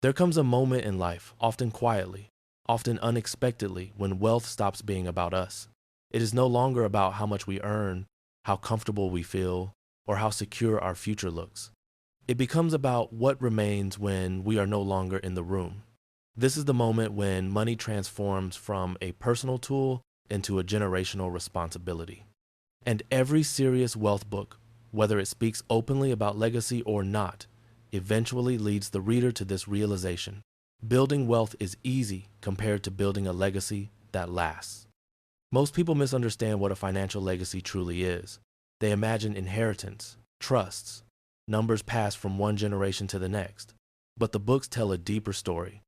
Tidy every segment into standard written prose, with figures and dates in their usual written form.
There comes a moment in life, often quietly, often unexpectedly, when wealth stops being about us. It is no longer about how much we earn, how comfortable we feel, or how secure our future looks. It becomes about what remains when we are no longer in the room. This is the moment when money transforms from a personal tool into a generational responsibility. And every serious wealth book, whether it speaks openly about legacy or not, eventually leads the reader to this realization. Building wealth is easy compared to building a legacy that lasts. Most people misunderstand what a financial legacy truly is. They imagine inheritance, trusts, numbers passed from one generation to the next. But the books tell a deeper story.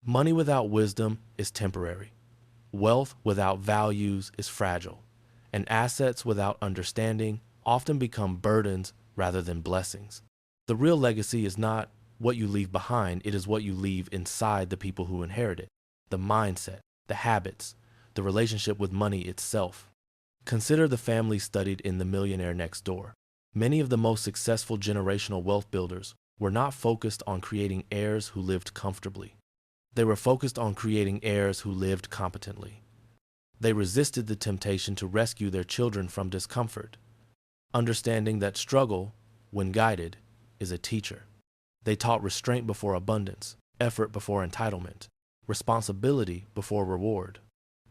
Money without wisdom is temporary. Wealth without values is fragile. And assets without understanding often become burdens rather than blessings. The real legacy is not what you leave behind, it is what you leave inside the people who inherit it. The mindset, the habits, the relationship with money itself. Consider the family studied in The Millionaire Next Door. Many of the most successful generational wealth builders were not focused on creating heirs who lived comfortably. They were focused on creating heirs who lived competently. They resisted the temptation to rescue their children from discomfort, understanding that struggle, when guided, is a teacher. They taught restraint before abundance, effort before entitlement, responsibility before reward.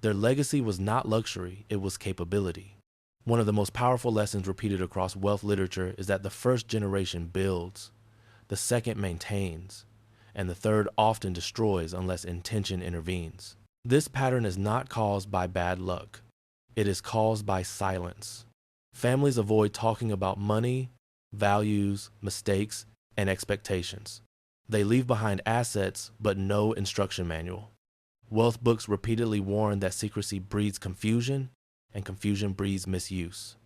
Their legacy was not luxury, it was capability. One of the most powerful lessons repeated across wealth literature is that the first generation builds, the second maintains, and the third often destroys unless intention intervenes. This pattern is not caused by bad luck. It is caused by silence. Families avoid talking about money, values, mistakes, and expectations. They leave behind assets, but no instruction manual. Wealth books repeatedly warn that secrecy breeds confusion, and confusion breeds misuse.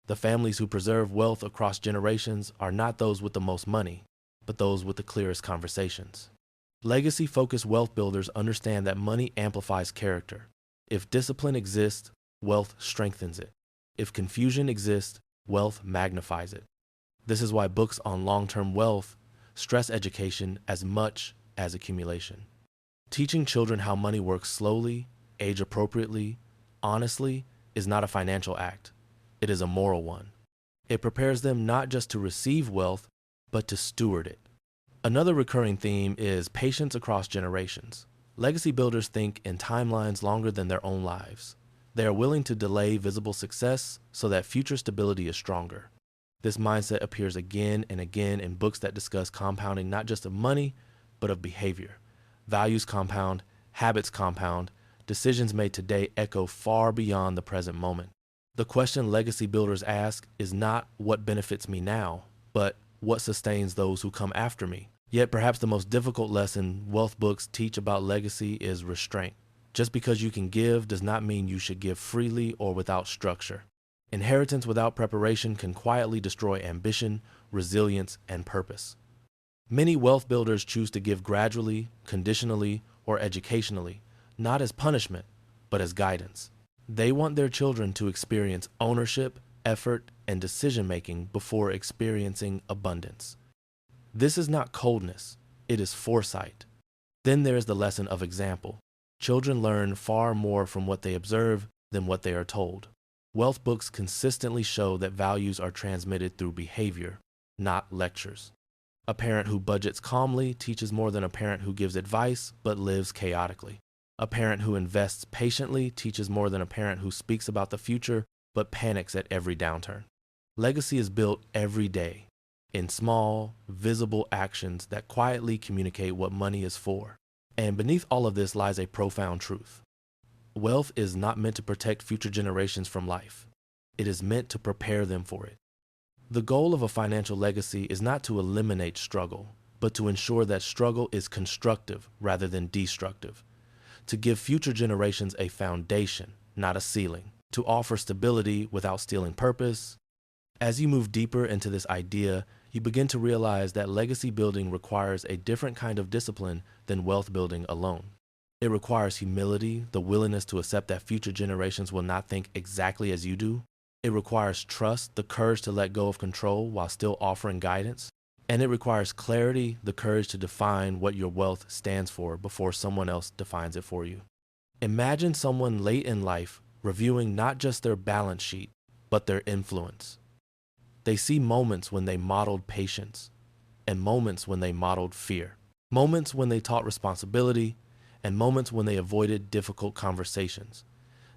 The families who preserve wealth across generations are not those with the most money, but those with the clearest conversations. Legacy-focused wealth builders understand that money amplifies character. If discipline exists, wealth strengthens it. If confusion exists, wealth magnifies it. This is why books on long-term wealth stress education as much as accumulation. Teaching children how money works slowly, age-appropriately, honestly, is not a financial act. It is a moral one. It prepares them not just to receive wealth, but to steward it. Another recurring theme is patience across generations. Legacy builders think in timelines longer than their own lives. They are willing to delay visible success so that future stability is stronger. This mindset appears again and again in books that discuss compounding not just of money, but of behavior. Values compound, habits compound, decisions made today echo far beyond the present moment. The question legacy builders ask is not what benefits me now, but what sustains those who come after me. Yet perhaps the most difficult lesson wealth books teach about legacy is restraint. Just because you can give does not mean you should give freely or without structure. Inheritance without preparation can quietly destroy ambition, resilience, and purpose. Many wealth builders choose to give gradually, conditionally, or educationally, not as punishment, but as guidance. They want their children to experience ownership, effort, and decision-making before experiencing abundance. This is not coldness, it is foresight. Then there is the lesson of example. Children learn far more from what they observe than what they are told. Wealth books consistently show that values are transmitted through behavior, not lectures. A parent who budgets calmly teaches more than a parent who gives advice but lives chaotically. A parent who invests patiently teaches more than a parent who speaks about the future but panics at every downturn. Legacy is built every day, in small, visible actions that quietly communicate what money is for. And beneath all of this lies a profound truth. Wealth is not meant to protect future generations from life. It is meant to prepare them for it. The goal of a financial legacy is not to eliminate struggle, but to ensure that struggle is constructive rather than destructive. To give future generations a foundation, not a ceiling. To offer stability without stealing purpose. As you move deeper into this idea, you begin to realize that legacy building requires a different kind of discipline than wealth building alone. It requires humility, the willingness to accept that future generations will not think exactly as you do. It requires trust, the courage to let go of control while still offering guidance. And it requires clarity, the courage to define what your wealth stands for before someone else defines it for you. Imagine someone late in life reviewing not just their balance sheet, but their influence. They see moments when they modeled patience and moments when they modeled fear, moments when they taught responsibility and moments when they avoided difficult conversations.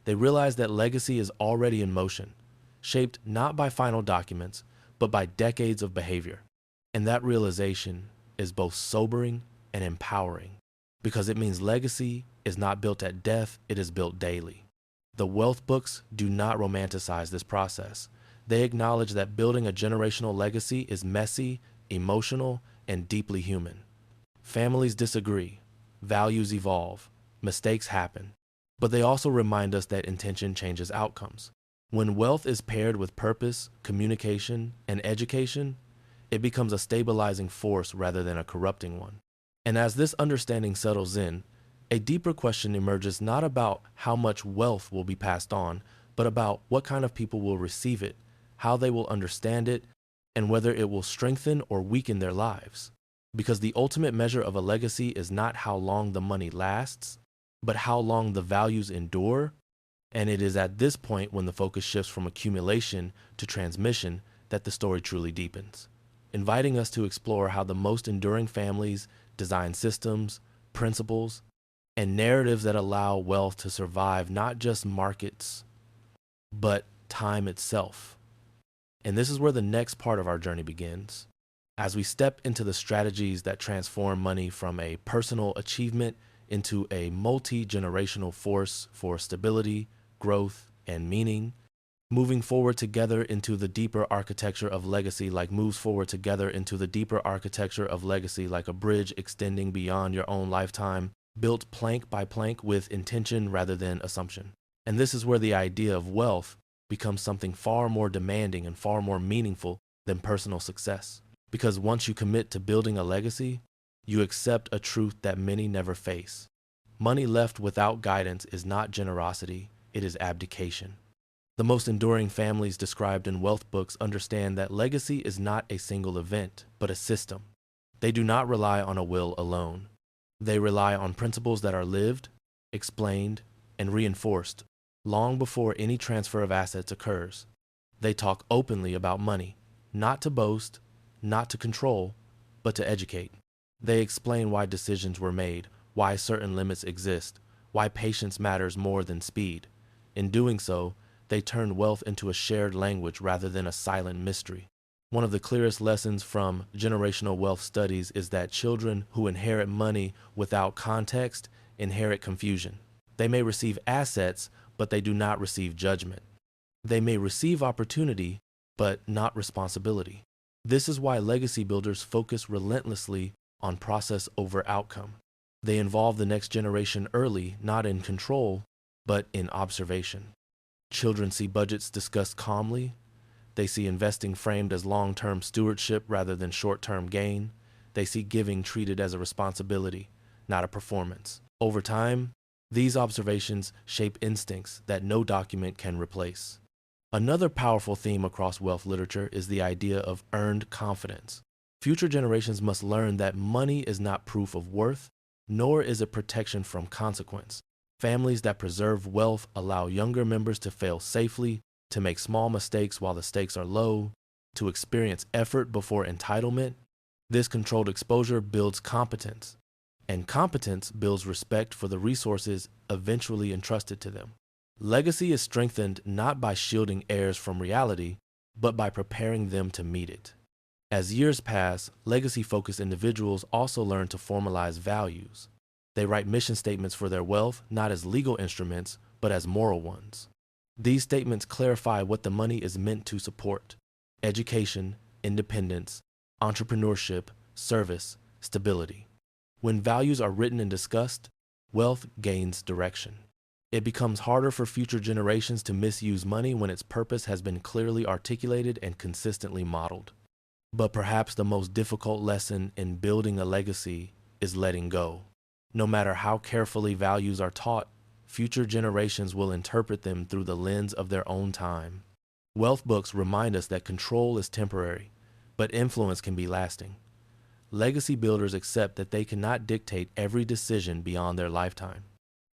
They realize that legacy is already in motion, shaped not by final documents, but by decades of behavior. And that realization is both sobering and empowering because it means legacy is not built at death, it is built daily. The wealth books do not romanticize this process. They acknowledge that building a generational legacy is messy, emotional, and deeply human. Families disagree, values evolve, mistakes happen, but they also remind us that intention changes outcomes. When wealth is paired with purpose, communication, and education, it becomes a stabilizing force rather than a corrupting one. And as this understanding settles in, a deeper question emerges not about how much wealth will be passed on, but about what kind of people will receive it, how they will understand it, and whether it will strengthen or weaken their lives. Because the ultimate measure of a legacy is not how long the money lasts, but how long the values endure. And it is at this point when the focus shifts from accumulation to transmission that the story truly deepens, inviting us to explore how the most enduring families design systems, principles, and narratives that allow wealth to survive not just markets, but time itself. And this is where the next part of our journey begins. As we step into the strategies that transform money from a personal achievement into a multi-generational force for stability, growth, and meaning, moving forward together into the deeper architecture of legacy like a bridge extending beyond your own lifetime, built plank by plank with intention rather than assumption. And this is where the idea of wealth becomes something far more demanding and far more meaningful than personal success. Because once you commit to building a legacy, you accept a truth that many never face. Money left without guidance is not generosity, it is abdication. The most enduring families described in wealth books understand that legacy is not a single event, but a system. They do not rely on a will alone. They rely on principles that are lived, explained, and reinforced long before any transfer of assets occurs. They talk openly about money, not to boast, not to control, but to educate. They explain why decisions were made, why certain limits exist, why patience matters more than speed. In doing so, they turn wealth into a shared language rather than a silent mystery. One of the clearest lessons from generational wealth studies is that children who inherit money without context inherit confusion. They may receive assets, but they do not receive judgment. They may receive opportunity, but not responsibility. This is why legacy builders focus relentlessly on process over outcome. They involve the next generation early, not in control, but in observation. Children see budgets discussed calmly. They see investing framed as long-term stewardship rather than short-term gain. They see giving treated as a responsibility, not a performance. Over time, these observations shape instincts that no document can replace. Another powerful theme across wealth literature is the idea of earned confidence. Future generations must learn that money is not proof of worth, nor is it protection from consequence. Families that preserve wealth allow younger members to fail safely, to make small mistakes while the stakes are low, to experience effort before entitlement. This controlled exposure builds competence, and competence builds respect for the resources eventually entrusted to them. Legacy is strengthened not by shielding heirs from reality, but by preparing them to meet it. As years pass, legacy-focused individuals also learn to formalize values. They write mission statements for their wealth, not as legal instruments, but as moral ones. These statements clarify what the money is meant to support: education, independence, entrepreneurship, service, stability. When values are written and discussed, wealth gains direction. It becomes harder for future generations to misuse money when its purpose has been clearly articulated and consistently modeled. But perhaps the most difficult lesson in building a legacy is letting go. No matter how carefully values are taught, future generations will interpret them through the lens of their own time. Wealth books remind us that control is temporary, but influence can be lasting. Legacy builders accept that they cannot dictate every decision beyond their lifetime.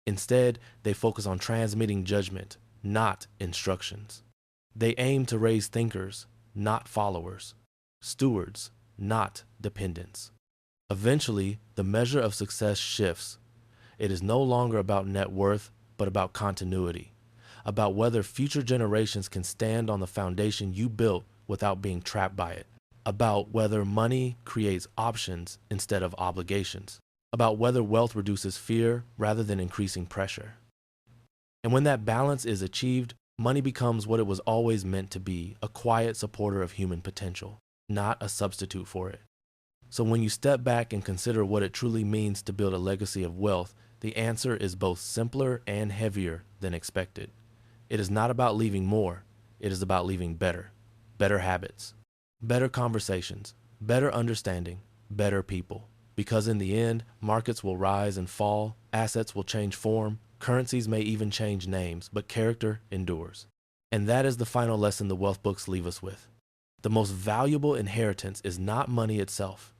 Instead, they focus on transmitting judgment, not instructions. They aim to raise thinkers, not followers, stewards, not dependents. Eventually, the measure of success shifts. It is no longer about net worth, but about continuity, about whether future generations can stand on the foundation you built without being trapped by it, about whether money creates options instead of obligations, about whether wealth reduces fear rather than increasing pressure. And when that balance is achieved, money becomes what it was always meant to be, a quiet supporter of human potential, not a substitute for it. So when you step back and consider what it truly means to build a legacy of wealth, the answer is both simpler and heavier than expected. It is not about leaving more, it is about leaving better habits, better conversations, better understanding, better people. Because in the end, markets will rise and fall, assets will change form, currencies may even change names, but character endures. And that is the final lesson the wealth books leave us with. The most valuable inheritance is not money itself,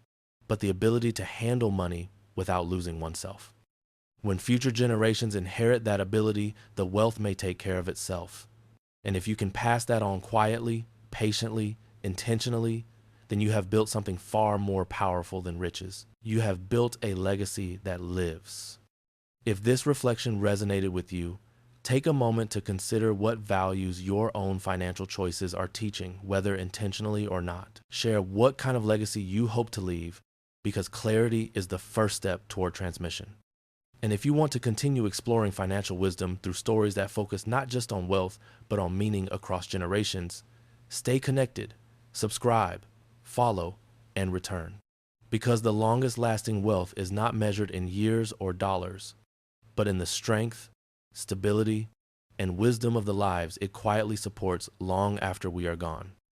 but the ability to handle money without losing oneself. When future generations inherit that ability, the wealth may take care of itself. And if you can pass that on quietly, patiently, intentionally, then you have built something far more powerful than riches. You have built a legacy that lives. If this reflection resonated with you, take a moment to consider what values your own financial choices are teaching, whether intentionally or not. Share what kind of legacy you hope to leave, because clarity is the first step toward transmission. And if you want to continue exploring financial wisdom through stories that focus not just on wealth, but on meaning across generations, stay connected, subscribe, follow, and return. Because the longest lasting wealth is not measured in years or dollars, but in the strength, stability, and wisdom of the lives it quietly supports long after we are gone.